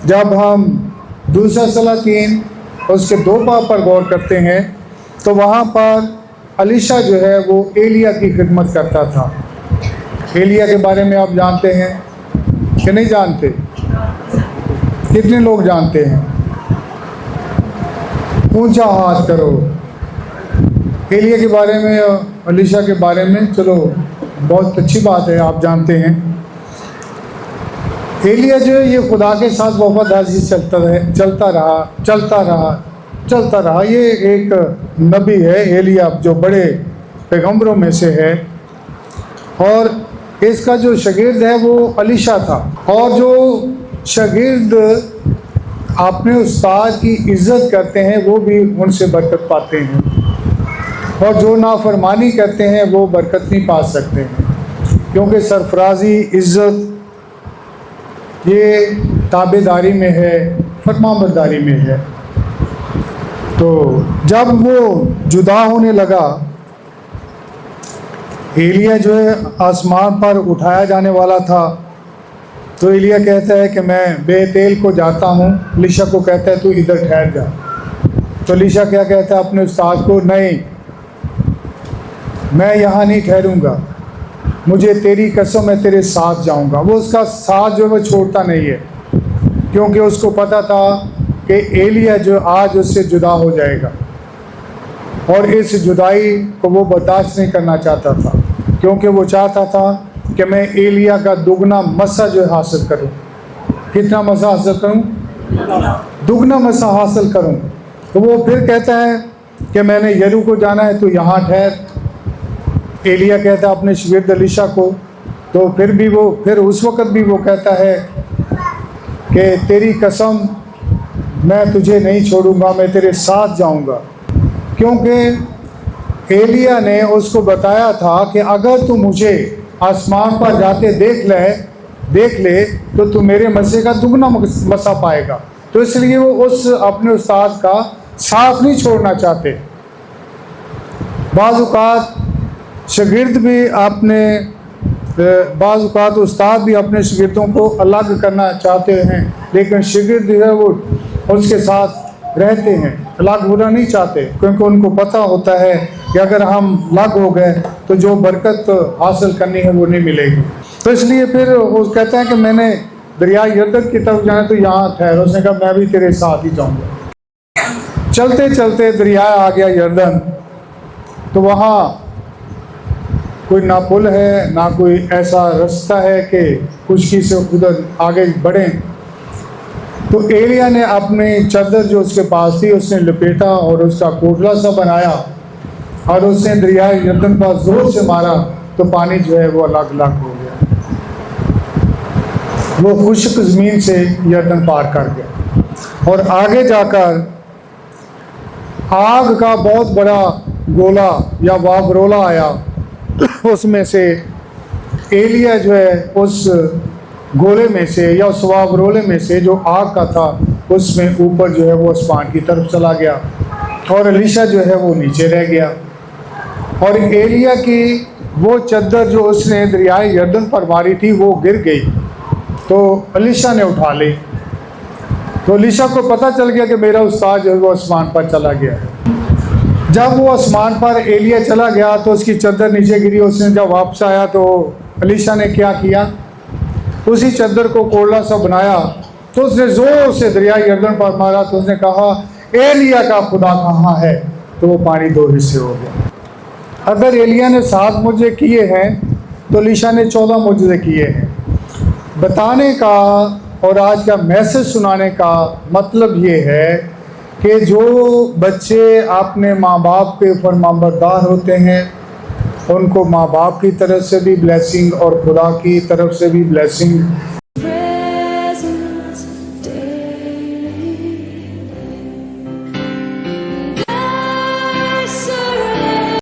جب ہم دوسرا سلاطین اس کے 2 باب پر غور کرتے ہیں تو وہاں پر الیشا جو ہے وہ ایلیا کی خدمت کرتا تھا۔ ایلیا کے بارے میں آپ جانتے ہیں کہ نہیں جانتے؟ کتنے لوگ جانتے ہیں؟ اونچا ہاتھ کرو۔ ایلیا کے بارے میں، الیشا کے بارے میں، چلو بہت اچھی بات ہے، آپ جانتے ہیں۔ ایلیا جو ہے یہ خدا کے ساتھ وفاداری سے چلتا رہا۔ یہ ایک نبی ہے ایلیا، جو بڑے پیغمبروں میں سے ہے، اور اس کا جو شاگرد ہے وہ الیشا تھا۔ اور جو شاگرد اپنے استاد کی عزت کرتے ہیں وہ بھی ان سے برکت پاتے ہیں، اور جو نافرمانی کرتے ہیں وہ برکت نہیں پا سکتے ہیں، کیونکہ سرفرازی، عزت یہ تابع داری میں ہے، فرمانبرداری میں ہے۔ تو جب وہ جدا ہونے لگا، ایلیا جو ہے آسمان پر اٹھایا جانے والا تھا، تو ایلیا کہتا ہے کہ میں بیتیل کو جاتا ہوں۔ الیشا کو کہتا ہے تو ادھر ٹھہر جا۔ تو الیشا کیا کہتا ہے اپنے استاد کو؟ نہیں، میں یہاں نہیں ٹھہروں گا، مجھے تیری قسم میں تیرے ساتھ جاؤں گا۔ وہ اس کا ساتھ جو ہے وہ چھوڑتا نہیں ہے، کیونکہ اس کو پتہ تھا کہ ایلیا جو آج اس سے جدا ہو جائے گا، اور اس جدائی کو وہ برداشت نہیں کرنا چاہتا تھا، کیونکہ وہ چاہتا تھا کہ میں ایلیا کا دگنا مسا جو ہے حاصل کروں۔ کتنا مسا حاصل کروں؟ دگنا مسا حاصل کروں۔ تو وہ پھر کہتا ہے کہ میں نے یریکو کو جانا ہے، تو یہاں ٹھہر۔ ایلیا کہتا ہے اپنے شاگرد الیشا کو، تو پھر اس وقت بھی وہ کہتا ہے کہ تیری قسم میں تجھے نہیں چھوڑوں گا، میں تیرے ساتھ جاؤں گا، کیونکہ ایلیا نے اس کو بتایا تھا کہ اگر تو مجھے آسمان پر جاتے دیکھ لے تو میرے مسے کا دگنا مسا پائے گا۔ تو اس لیے وہ اپنے استاد کا ساتھ نہیں چھوڑنا چاہتے۔ بعض اوقات شاگرد بھی بعض اوقات استاد بھی اپنے شاگردوں کو الگ کرنا چاہتے ہیں، لیکن شاگرد جو ہے وہ اس کے ساتھ رہتے ہیں، الگ ہونا نہیں چاہتے، کیونکہ ان کو پتہ ہوتا ہے کہ اگر ہم الگ ہو گئے تو جو برکت حاصل کرنی ہے وہ نہیں ملے گی۔ تو اس لیے پھر وہ کہتا ہے کہ میں نے دریائے یردن کی طرف جانا، تو یہاں ٹھہر۔ اس نے کہا میں بھی تیرے ساتھ ہی جاؤں گا۔ چلتے چلتے دریا آ گیا یردن، تو وہاں کوئی نہ پل ہے نہ کوئی ایسا رستہ ہے کہ خشکی سے ادھر آگے بڑھیں۔ تو ایلیا نے اپنی چادر جو اس کے پاس تھی اس نے لپیٹا اور اس کا کوٹلا سا بنایا، اور اس نے دریائے یردن پر زور سے مارا، تو پانی جو ہے وہ الگ الگ ہو گیا، وہ خشک زمین سے یردن پار کر گیا۔ اور آگے جا کر آگ کا بہت بڑا گولا یا وابرولا آیا، اس میں سے ایلیا جو ہے اس گولے میں سے یا اس وابرولے میں سے جو آگ کا تھا اس میں اوپر جو ہے وہ آسمان کی طرف چلا گیا، اور الیشا جو ہے وہ نیچے رہ گیا۔ اور ایلیا کی وہ چادر جو اس نے دریائے یردن پر ماری تھی وہ گر گئی، تو الیشا نے اٹھا لی۔ تو الیشا کو پتہ چل گیا کہ میرا استاد جو ہے وہ آسمان پر چلا گیا ہے۔ جب وہ آسمان پر ایلیا چلا گیا تو اس کی چادر نیچے گری۔ اس نے جب واپس آیا تو الیشا نے کیا کیا؟ اسی چادر کو کوڑلا سا بنایا، تو اس نے زور سے دریائے یردن پر مارا، تو اس نے کہا ایلیا کا خدا کہاں ہے؟ تو وہ پانی 2 حصے ہو گیا۔ اگر ایلیا نے 7 معجزے کیے ہیں تو الیشا نے 14 معجزے کیے ہیں۔ بتانے کا اور آج کا میسج سنانے کا مطلب یہ ہے کہ جو بچے اپنے ماں باپ کے فرمانبردار ہوتے ہیں ان کو ماں باپ کی طرف سے بھی بلیسنگ اور خدا کی طرف سے بھی بلیسنگ